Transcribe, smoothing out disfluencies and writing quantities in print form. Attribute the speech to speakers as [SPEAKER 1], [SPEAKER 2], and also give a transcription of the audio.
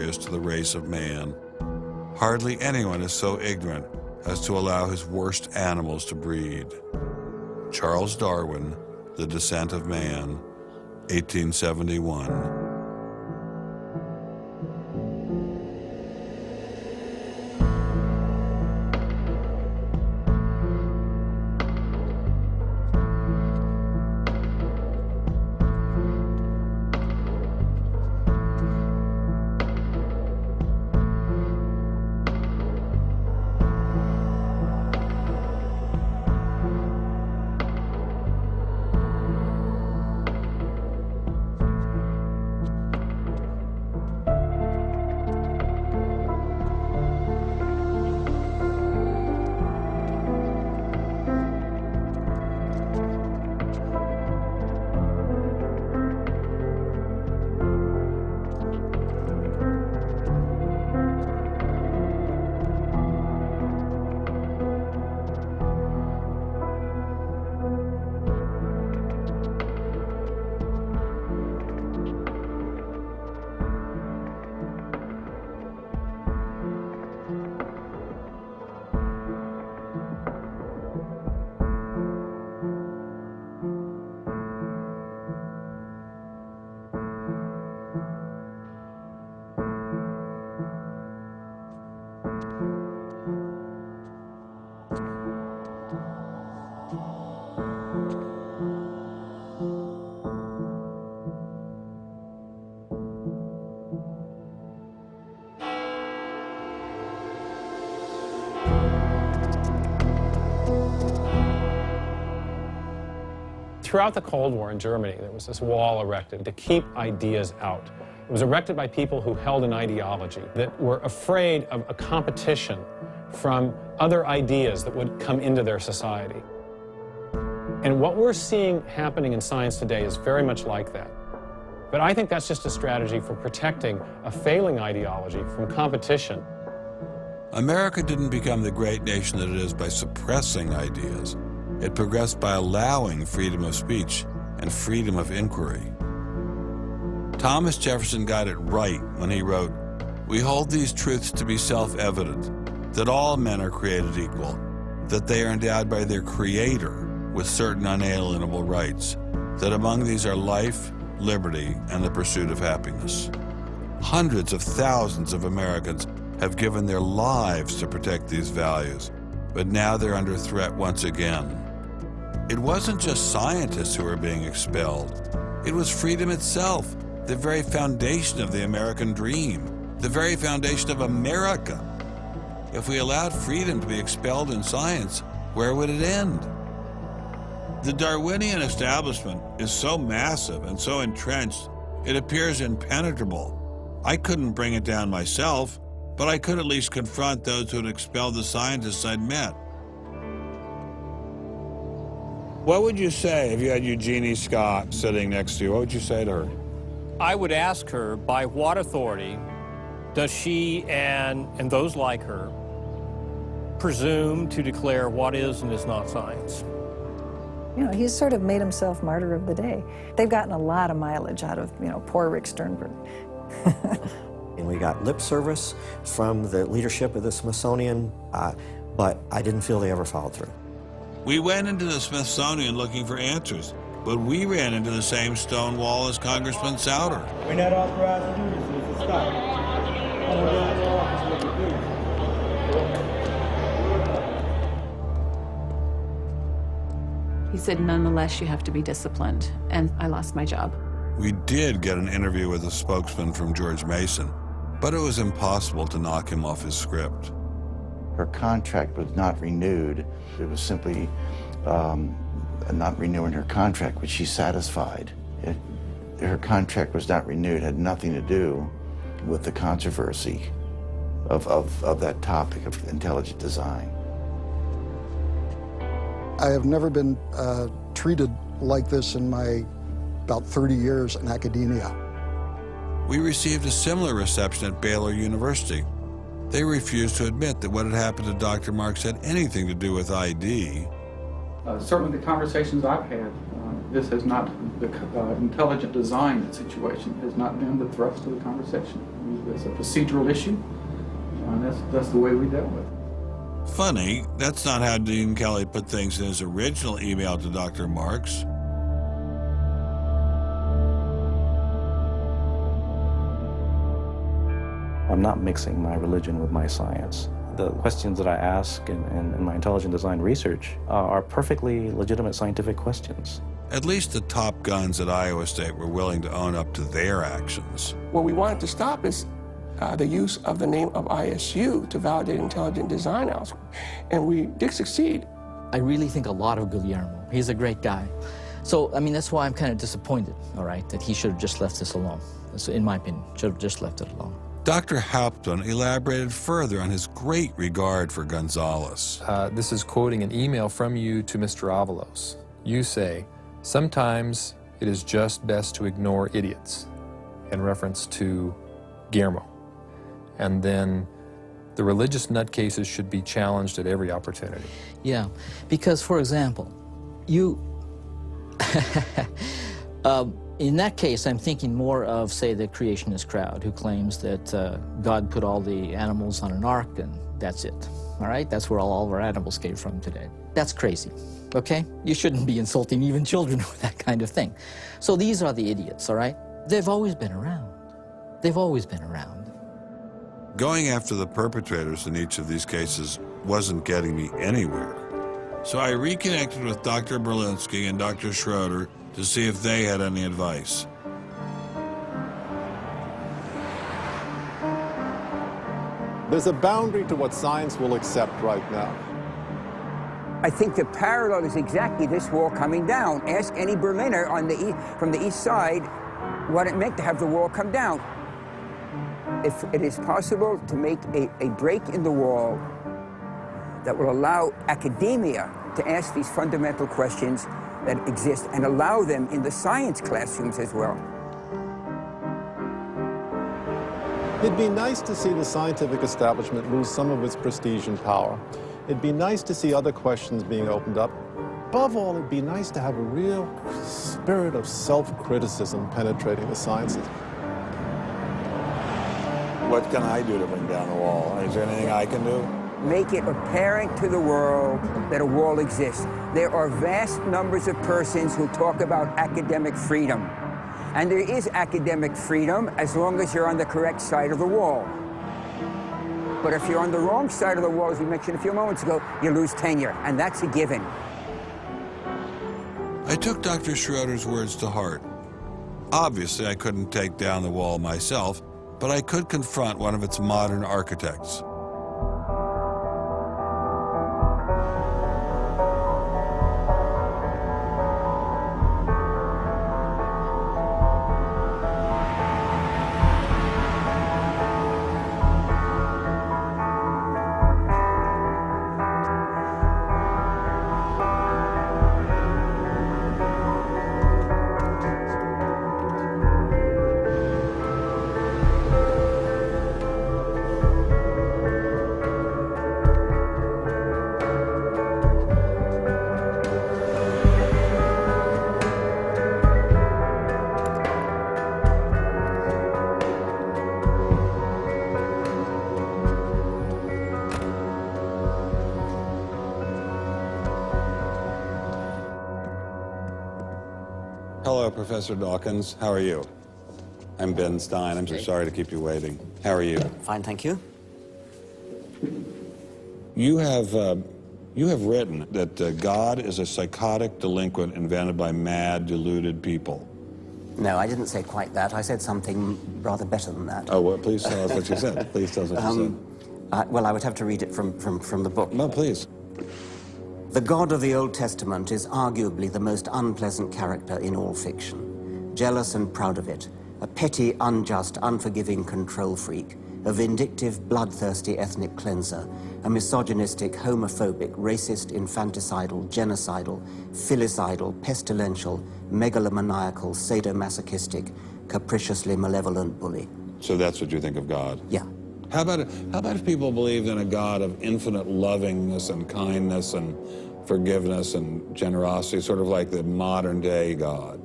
[SPEAKER 1] superiors to the race of man. Hardly anyone is so ignorant as to allow his worst animals to breed. Charles Darwin, The Descent of Man, 1871.
[SPEAKER 2] Throughout the Cold War in Germany, there was this wall erected to keep ideas out. It was erected by people who held an ideology, that were afraid of a competition from other ideas that would come into their society. And what we're seeing happening in science today is very much like that. But I think that's just a strategy for protecting a failing ideology from competition.
[SPEAKER 1] America didn't become the great nation that it is by suppressing ideas. It progressed by allowing freedom of speech and freedom of inquiry. Thomas Jefferson got it right when he wrote, "We hold these truths to be self-evident, that all men are created equal, that they are endowed by their Creator with certain unalienable rights, that among these are life, liberty, and the pursuit of happiness." Hundreds of thousands of Americans have given their lives to protect these values, but now they're under threat once again. It wasn't just scientists who were being expelled. It was freedom itself, the very foundation of the American dream, the very foundation of America. If we allowed freedom to be expelled in science, where would it end? The Darwinian establishment is so massive and so entrenched, it appears impenetrable. I couldn't bring it down myself, but I could at least confront those who had expelled the scientists I'd met. What would you say if you had Eugenie Scott sitting next to you? What would you say to her?
[SPEAKER 3] I would ask her, by what authority does she and those like her presume to declare what is and is not science?
[SPEAKER 4] You know, he's sort of made himself martyr of the day. They've gotten a lot of mileage out of, poor Rick Sternberg.
[SPEAKER 5] And we got lip service from the leadership of the Smithsonian, but I didn't feel they ever followed through.
[SPEAKER 1] We went into the Smithsonian looking for answers, but we ran into the same stone wall as Congressman Souter.
[SPEAKER 6] We're not authorized to do this, Mr. Scott. Come down to the office with you, please.
[SPEAKER 7] He said, nonetheless, you have to be disciplined, and I lost my job.
[SPEAKER 1] We did get an interview with a spokesman from George Mason, but it was impossible to knock him off his script.
[SPEAKER 8] Her contract was not renewed. It was simply not renewing her contract, which she's satisfied. Her contract was not renewed, had nothing to do with the controversy of that topic of intelligent design.
[SPEAKER 9] I have never been treated like this in my about 30 years in academia.
[SPEAKER 1] We received a similar reception at Baylor University. They refused to admit that what had happened to Dr. Marks had anything to do with ID.
[SPEAKER 10] Certainly the conversations I've had
[SPEAKER 6] This has not, the intelligent design situation has not been the thrust of the conversation. It's a procedural issue, and that's the way we dealt with it.
[SPEAKER 1] Funny, that's not how Dean Kelly put things in his original email to Dr. Marks.
[SPEAKER 10] I'm not mixing my religion with my science. The questions that I ask in my intelligent design research are perfectly legitimate scientific questions.
[SPEAKER 1] At least the top guns at Iowa State were willing to own up to their actions.
[SPEAKER 11] What we wanted to stop is the use of the name of ISU to validate intelligent design elsewhere. And we did succeed.
[SPEAKER 12] I really think a lot of Guillermo. He's a great guy. So, I mean, that's why I'm kind of disappointed, all right, that he should have just left this alone. So, in my opinion, should have just left it alone.
[SPEAKER 1] Dr. Hauptmann elaborated further on his great regard for Gonzalez.
[SPEAKER 13] This is quoting an email from you to Mr. Avalos. You say, "Sometimes it is just best to ignore idiots," in reference to Guillermo. And then the religious nutcases should be challenged at every opportunity.
[SPEAKER 12] Yeah, because, for example, you... in that case, I'm thinking more of, say, the creationist crowd who claims that God put all the animals on an ark and that's it, all right? That's where all of our animals came from today. That's crazy, okay? You shouldn't be insulting even children with that kind of thing. So these are the idiots, all right? They've always been around. They've always been around.
[SPEAKER 1] Going after the perpetrators in each of these cases wasn't getting me anywhere. So I reconnected with Dr. Berlinski and Dr. Schroeder to see if they had any advice.
[SPEAKER 14] There's a boundary to what science will accept right now.
[SPEAKER 15] I think the parallel is exactly this wall coming down. Ask any Berliner from the east side what it meant to have the wall come down. If it is possible to make a break in the wall that will allow academia to ask these fundamental questions that exist and allow them in the science classrooms as well.
[SPEAKER 14] It'd be nice to see the scientific establishment lose some of its prestige and power. It'd be nice to see other questions being opened up. Above all, it'd be nice to have a real spirit of self-criticism penetrating the sciences.
[SPEAKER 1] What can I do to bring down the wall? Is there anything I can do?
[SPEAKER 15] Make it apparent to the world that a wall exists. There are vast numbers of persons who talk about academic freedom. And there is academic freedom as long as you're on the correct side of the wall. But if you're on the wrong side of the wall, as we mentioned a few moments ago, you lose tenure, and that's a given.
[SPEAKER 1] I took Dr. Schroeder's words to heart. Obviously, I couldn't take down the wall myself, but I could confront one of its modern architects. Hello, Professor Dawkins. How are you? I'm Ben Stein. I'm so sorry to keep you waiting. How are you?
[SPEAKER 5] Fine, thank you.
[SPEAKER 1] You have written that God is a psychotic delinquent invented by mad, deluded people.
[SPEAKER 16] No, I didn't say quite that. I said something rather better than that.
[SPEAKER 1] Oh, well, please tell us what you said. Please tell us what you said.
[SPEAKER 16] Well, I would have to read it from the book.
[SPEAKER 1] No, please.
[SPEAKER 16] The God of the Old Testament is arguably the most unpleasant character in all fiction. Jealous and proud of it, a petty, unjust, unforgiving control freak, a vindictive, bloodthirsty ethnic cleanser, a misogynistic, homophobic, racist, infanticidal, genocidal, filicidal, pestilential, megalomaniacal, sadomasochistic, capriciously malevolent bully.
[SPEAKER 1] So that's what you think of God?
[SPEAKER 16] Yeah.
[SPEAKER 1] How about if people believed in a God of infinite lovingness and kindness and forgiveness and generosity, sort of like the modern day God.